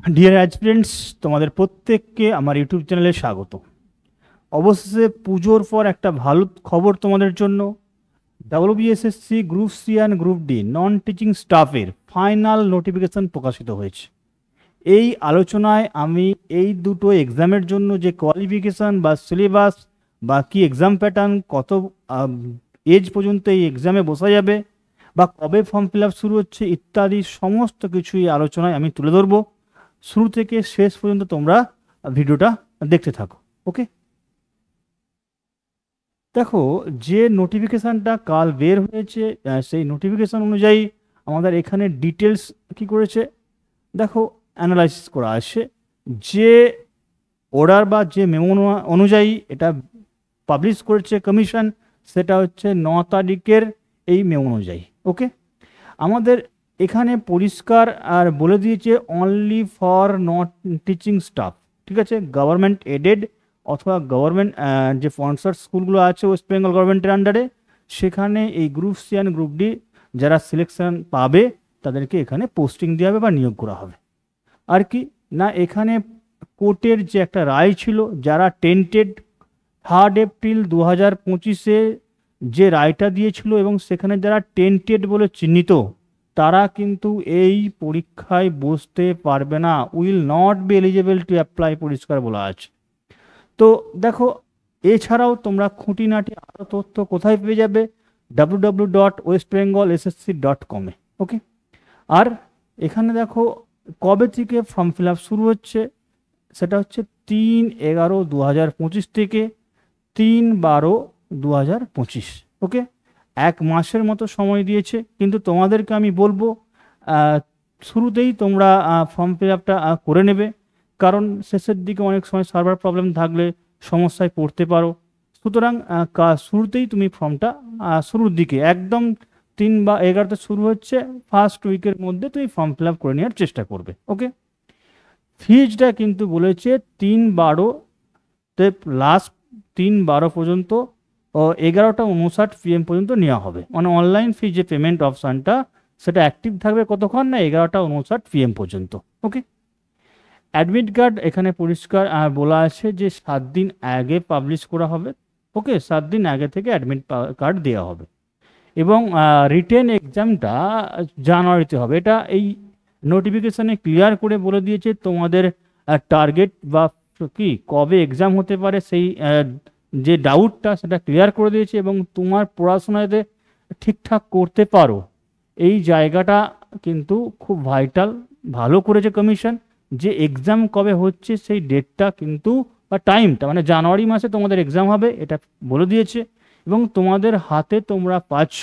Deer aspirants, তোমাদের প্রত্যেককে আমার ইউটিউব চ্যানেলে স্বাগত। অবশেষে পুজোর পর একটা ভালো খবর তোমাদের জন্য। WBSSC group C and group D non teaching স্টাফের ফাইনাল নোটিফিকেশন প্রকাশিত হয়েছে। এই আলোচনায় আমি এই দুটো এক্সামের জন্য যে কোয়ালিফিকেশান বা সিলেবাস বা কি এক্সাম প্যাটার্ন, কত এজ পর্যন্ত এই এক্সামে বসা যাবে বা কবে ফর্ম ফিল আপ শুরু হচ্ছে ইত্যাদি সমস্ত কিছুই আলোচনায় আমি তুলে ধরবো। শুরু থেকে শেষ পর্যন্ত তোমরা ভিডিওটা দেখতে থাকো। ওকে, দেখো যে নোটিফিকেশানটা কাল বের হয়েছে সেই নোটিফিকেশান অনুযায়ী আমাদের এখানে ডিটেলস কি করেছে দেখো, অ্যানালাইসিস করা আছে। যে অর্ডার বা যে মেমো অনুযায়ী এটা পাবলিশ করেছে কমিশন, সেটা হচ্ছে 9 তারিখের এই মেমো অনুযায়ী। ওকে, আমাদের এখানে পরিষ্কার আর বলে দিয়েছে only for not teaching staff, ঠিক আছে। গভর্নমেন্ট এডেড অথবা গভর্নমেন্ট যে স্পন্সর স্কুলগুলো আছে ওয়েস্ট বেঙ্গল গভর্নমেন্টের আন্ডারে, সেখানে এই group C and group D যারা সিলেকশন পাবে তাদেরকে এখানে পোস্টিং দেওয়া হবে বা নিয়োগ করা হবে। আর কি না, এখানে কোর্টের যে একটা রায় ছিল, যারা টেন্টেড 3 এপ্রিল 2025-এ যে রায়টা দিয়েছিল এবং সেখানে যারা টেন্টেড বলে চিহ্নিত তারা কিন্তু এই পরীক্ষায় বসতে পারবে না, will not be eligible to apply, পরিষ্কার বলা আছে। তো দেখো, এছাড়াও তোমরা খুঁটিনাটি আরও তথ্য কোথায় পেয়ে যাবে, www.westbengalssc.com-এ। ওকে, আর এখানে দেখো কবে থেকে ফর্ম ফিল আপ শুরু হচ্ছে, সেটা হচ্ছে 3/11/2025 থেকে 3/12/2025। ওকে, 1 মাসের মতো সময় দিয়েছে, কিন্তু তোমাদেরকে আমি বলবো শুরুতেই তোমরা ফর্ম ফিল আপটা করে নেবে, কারণ শেষের দিকে অনেক সময় সার্ভার প্রবলেম থাকলে সমস্যায় পড়তে পারো। সুতরাং শুরুতেই তুমি ফর্মটা শুরুর দিকে একদম 3/11-তে শুরু হচ্ছে, ফার্স্ট উইকের মধ্যে তুমি ফর্ম ফিল আপ করে নেওয়ার চেষ্টা করবে। ওকে, ফিজটা কিন্তু বলেছে 3/12-তে লাস্ট 3/12 পর্যন্ত ও 11:59 PM পর্যন্ত নেওয়া হবে। মানে অনলাইন ফি যে পেমেন্ট অপশানটা সেটা অ্যাক্টিভ থাকবে কতক্ষণ না, 11:59 PM পর্যন্ত। ওকে, অ্যাডমিট কার্ড এখানে পরিষ্কার বলা আছে যে 7 দিন আগে পাবলিশ করা হবে। ওকে, 7 দিন আগে থেকে অ্যাডমিট কার্ড দেওয়া হবে এবং রিটেন এক্সামটা জানুয়ারিতে হবে। এটা এই নোটিফিকেশানে ক্লিয়ার করে বলে দিয়েছে তোমাদের টার্গেট বা কি কবে এক্সাম হতে পারে সেই যে ডাউটটা সেটা ক্লিয়ার করে দিয়েছে এবং তোমার পড়াশোনাতে ঠিকঠাক করতে পারো এই জায়গাটা কিন্তু খুব ভাইটাল, ভালো করেছে কমিশন। যে এক্সাম কবে হচ্ছে সেই ডেটটা কিন্তু বা টাইমটা, মানে জানুয়ারি মাসে তোমাদের এক্সাম হবে এটা বলে দিয়েছে এবং তোমাদের হাতে তোমরা পাচ্ছ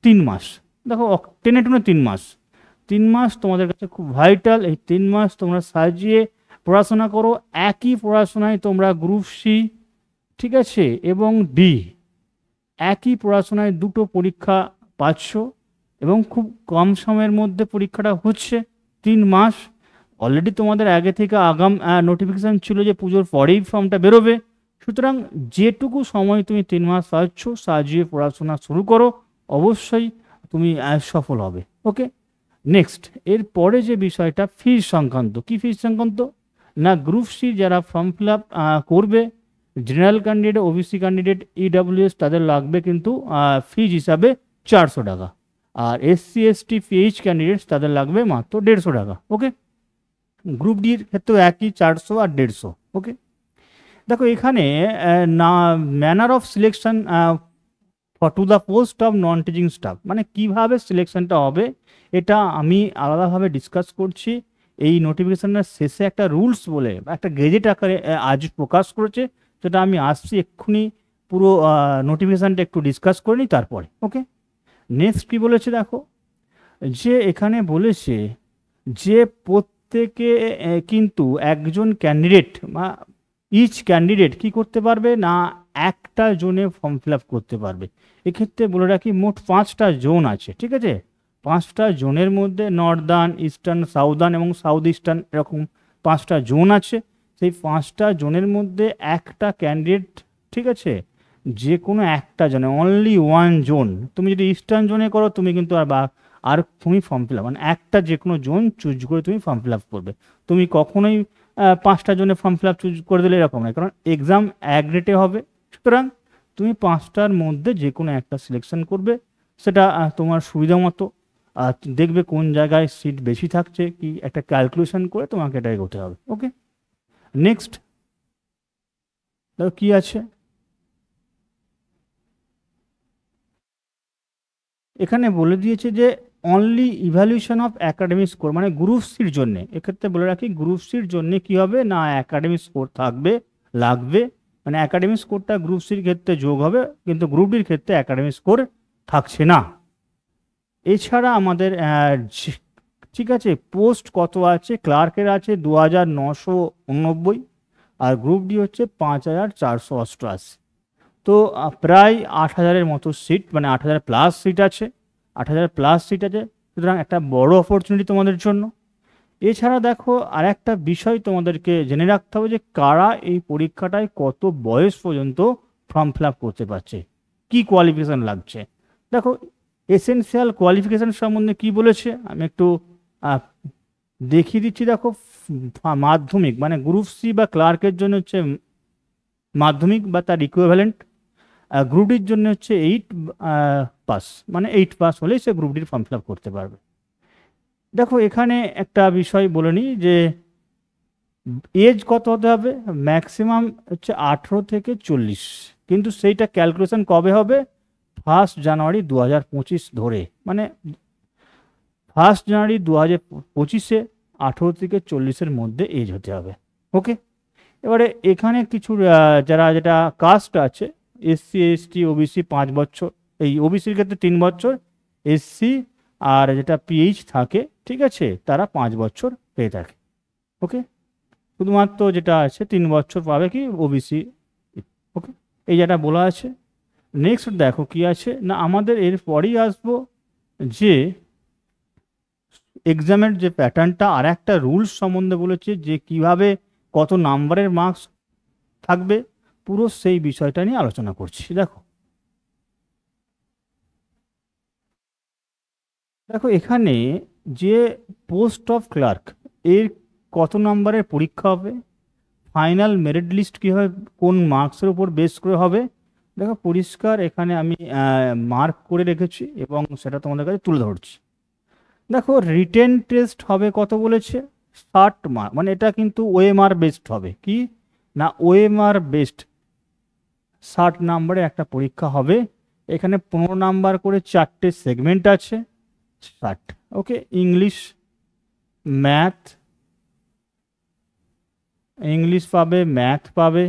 3 মাস। দেখো, টেনে টুনে 3 মাস, 3 মাস তোমাদের কাছে খুব ভাইটাল। এই 3 মাস তোমরা সাজিয়ে পড়াশোনা করো। একই পড়াশোনায় তোমরা গ্রুপ সি, ঠিক আছে, এবং ডি একই পড়াশোনায় দুটো পরীক্ষা পাচ্ছ এবং খুব কম সময়ের মধ্যে পরীক্ষাটা হচ্ছে। 3 মাস অলরেডি তোমাদের আগে থেকে আগাম নোটিফিকেশান ছিল যে পুজোর পরেই ফর্মটা বেরোবে। সুতরাং যেটুকু সময় তুমি 3 মাস পাচ্ছ, সাজিয়ে পড়াশোনা শুরু করো, অবশ্যই তুমি সফল হবে। ওকে, নেক্সট এর পরে যে বিষয়টা ফিজ সংক্রান্ত। কি ফিজ সংক্রান্ত না, গ্রুপ সি যারা ফর্ম ফিল আপ করবে, general candidate, OBC candidate, EWS তাদের লাগবে কিন্তু ফিজ হিসাবে 400 টাকা, আর এসসি এসটি পিএইচ ক্যান্ডিডেটস তাদের লাগবে মাত্র 150 টাকা। ওকে, গ্রুপ ডির ক্ষেত্রেও একই 400 আর 150। ওকে, দেখো এখানে না manner of selection for to the post of non teaching staff, মানে কিভাবে সিলেকশনটা হবে এটা আমি আলাদাভাবে ডিসকাস করছি। এই নোটিফিকেশনের শেষে একটা রুলস বলে বা একটা গেজেট আকারে আজ প্রকাশ করেছে, সেটা আমি আসছি এক্ষুনি পুরো নোটিফিকেশানটা একটু ডিসকাস করে নিই তারপরে। ওকে, নেক্সট কী বলেছে দেখো, যে এখানে বলেছে যে প্রত্যেকে কিন্তু একজন ক্যান্ডিডেট বা ইচ ক্যান্ডিডেট কি করতে পারবে না, একটা জোনে ফর্ম ফিল আপ করতে পারবে। এক্ষেত্রে বলে রাখি মোট 5টা জোন আছে, ঠিক আছে। 5টা জোনের মধ্যে নর্দার্ন, ইস্টার্ন, সাউদার্ন এবং সাউথ ইস্টার্ন, এরকম 5টা জোন আছে। সেই 5টা জোনের মধ্যে একটা ক্যান্ডিডেট, ঠিক আছে, যে কোনো একটা জোনে, অনলি ওয়ান জোন। তুমি যদি ইস্টার্ন জোনে করো তুমি কিন্তু আর আর তুমি ফর্ম ফিল আপ মানে একটা যে কোনো জোন চুজ করে তুমি ফর্ম ফিল আপ করবে। তুমি কখনোই 5টা জোনে ফর্ম ফিল আপ চুজ করে দিলে এরকম নয়, কারণ এক্সাম এক ডেটে হবে। সুতরাং তুমি 5টার মধ্যে যে কোনো একটা সিলেকশন করবে, সেটা তোমার সুবিধা মতো। আর দেখবে কোন জায়গায় সিট বেশি থাকছে, কি একটা ক্যালকুলেশন করে তোমাকে এটা এগোতে হবে। ওকে, নেক্সট দেখো কি আছে এখানে। বলে দিয়েছে যে only evaluation of academic score, মানে গ্রুপ সির জন্য। এক্ষেত্রে বলে রাখি, গ্রুপ সির জন্য কি হবে না, একাডেমিক স্কোর থাকবে, লাগবে। মানে একাডেমিক স্কোরটা গ্রুপ সির ক্ষেত্রে যোগ হবে, কিন্তু গ্রুপ ডির ক্ষেত্রে একাডেমিক স্কোর থাকছে না। এছাড়া আমাদের ঠিক আছে, পোস্ট কত আছে, ক্লার্কের আছে 2989, আর গ্রুপ ডি হচ্ছে 5488। তো প্রায় 8000-এর মতো সিট, মানে 8000 প্লাস সিট আছে, 8000 প্লাস সিট আছে। সুতরাং একটা বড় অপরচুনিটি তোমাদের জন্য। এছাড়া দেখো, আর একটা বিষয় তোমাদেরকে জেনে রাখতে হবে যে কারা এই পরীক্ষাটায় কত বয়স পর্যন্ত ফর্ম ফিল আপ করতে পারছে, কি কোয়ালিফিকেশান লাগছে। দেখো, এসেনশিয়াল কোয়ালিফিকেশান সম্বন্ধে কি বলেছে আমি একটু দেখিয়ে দিচ্ছি। দেখো, মাধ্যমিক মানে গ্রুপ সি বা ক্লার্কের জন্য হচ্ছে মাধ্যমিক বা তার ইকুইভ্যালেন্ট। গ্রুপ ডির জন্য হচ্ছে 8 পাস, মানে 8 পাস হলেই সে গ্রুপ ডির ফর্ম ফিল আপ করতে পারবে। দেখো, এখানে একটা বিষয় বলে নিই যে এজ কত হতে হবে, ম্যাক্সিমাম হচ্ছে 18 থেকে 40, কিন্তু সেইটা ক্যালকুলেশন কবে হবে, 1 জানুয়ারি 2025 ধরে, মানে 1 জানুয়ারি 2025-এ 18 থেকে 40-এর মধ্যে এজ হতে হবে। ওকে, এবারে এখানে কিছু যারা যেটা কাস্ট আছে, এসসি এসটি ওবিসি 5 বছর, এই ওবিসির ক্ষেত্রে 3 বছর, এসসি আর যেটা পিএইচ থাকে, ঠিক আছে, তারা 5 বছর পেয়ে থাকে। ওকে, শুধুমাত্র যেটা আছে 3 বছর পাবে কি ওবিসি। ওকে, এই যেটা বলা আছে। নেক্সট দেখো কি আছে না, আমাদের এরপরই আসবো যে এক্সামের যে প্যাটার্নটা, আর একটা রুলস সম্বন্ধে বলেছে যে কিভাবে কত নাম্বারের মার্কস থাকবে, পুরো সেই বিষয়টা নিয়ে আলোচনা করছি। দেখো দেখো এখানে যে পোস্ট অফ ক্লার্ক, এর কত নাম্বারের পরীক্ষা হবে, ফাইনাল মেরিট লিস্ট কীভাবে কোন মার্কসের উপর বেস করে হবে, দেখো পরিষ্কার এখানে আমি মার্ক করে রেখেছি এবং সেটা তোমাদের কাছে তুলে ধরছি। দেখো, রিটেন টেস্ট হবে কত বলেছে, 60 মার্ক, মানে এটা কিন্তু ওএমআর বেসড হবে, কি না ওএমআর বেসড। 60 নাম্বারের একটা পরীক্ষা হবে। এখানে 15 নাম্বার করে 4টে সেগমেন্ট আছে, 60। ওকে, ইংলিশ, ম্যাথ, ইংলিশ পাবে, ম্যাথ পাবে,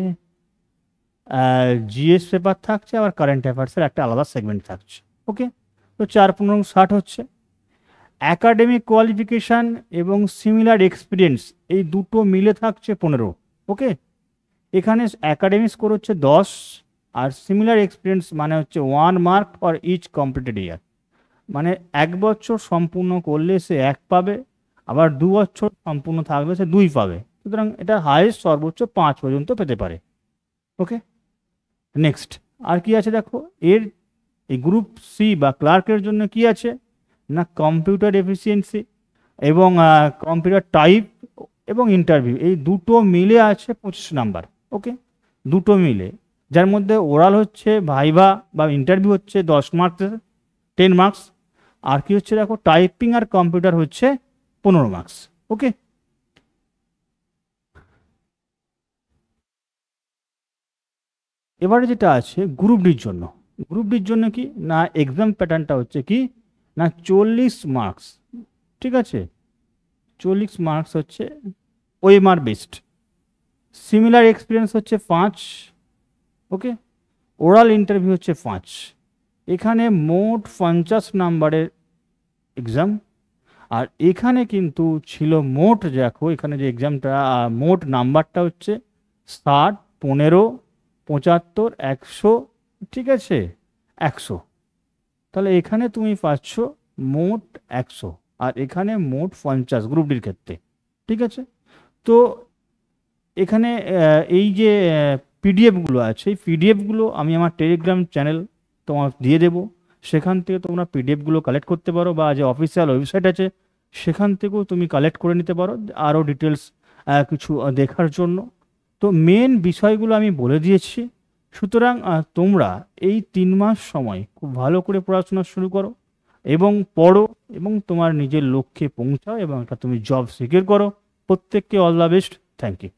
জিএস পেপার থাকছে, আবার কারেন্ট অ্যাফেয়ার্সের একটা আলাদা সেগমেন্ট থাকছে। ওকে, তো 4-15-60 হচ্ছে। অ্যাকাডেমিক কোয়ালিফিকেশান এবং সিমিলার এক্সপিরিয়েন্স এই দুটো মিলে থাকছে 15। ওকে, এখানে অ্যাকাডেমিক স্কোর হচ্ছে 10, আর সিমিলার এক্সপিরিয়েন্স মানে হচ্ছে 1 মার্ক ফর ইচ কমপ্লিটেড ইয়ার, মানে 1 বছর সম্পূর্ণ করলে সে 1 পাবে, আবার 2 বছর সম্পূর্ণ থাকলে সে 2 পাবে। সুতরাং এটা হাইয়েস্ট সর্বোচ্চ 5 পর্যন্ত পেতে পারে। ওকে, নেক্সট আর কি আছে দেখো, এর এই গ্রুপ সি বা ক্লার্কের জন্য কি আছে না, কম্পিউটার এফিসিয়েন্সি এবং কম্পিউটার টাইপ এবং ইন্টারভিউ, এই দুটো মিলে আছে 25 নাম্বার। ওকে, দুটো মিলে, যার মধ্যে ওরাল হচ্ছে ভাইভা বা ইন্টারভিউ হচ্ছে 10 মার্কস, 10 মার্কস, আর কি হচ্ছে দেখো টাইপিং আর কম্পিউটার হচ্ছে 15 মার্কস। ওকে, এবারে যেটা আছে গ্রুপ ডির জন্য, গ্রুপ ডির জন্য কি না, এক্সাম প্যাটার্নটা হচ্ছে কি না 40 মার্কস, ঠিক আছে, 40 মার্কস হচ্ছে ওএমআর বেসড, সিমিলার এক্সপিরিয়েন্স হচ্ছে 5। ওকে, ওরাল ইন্টারভিউ হচ্ছে 5। এখানে মোট 50 নাম্বারের এক্সাম। আর এখানে কিন্তু ছিল মোট, দেখো এখানে যে এক্সামটা মোট নাম্বারটা হচ্ছে 60, 15, 75, 100, ঠিক আছে, 100। তাহলে এখানে তুমি পাচ্ছ মোট 100, আর এখানে মোট 50 গ্রুপ ডির ক্ষেত্রে, ঠিক আছে। তো এখানে এই যে পিডিএফগুলো আছে, এই পিডিএফগুলো আমি আমার টেলিগ্রাম চ্যানেল তোমার দিয়ে দেবো, সেখান থেকে তোমরা পিডিএফগুলো কালেক্ট করতে পারো, বা যে অফিসিয়াল ওয়েবসাইট আছে সেখান থেকেও তুমি কালেক্ট করে নিতে পারো আরও ডিটেলস কিছু দেখার জন্য। তো মেন বিষয়গুলো আমি বলে দিয়েছি। সুতরাং তোমরা এই 3 মাস সময় খুব ভালো করে পড়াশোনা শুরু করো এবং পড়ো এবং তোমার নিজের লক্ষ্যে পৌঁছাও এবং একটা তুমি জব সিকিউর করো। প্রত্যেককে all the best. Thank you.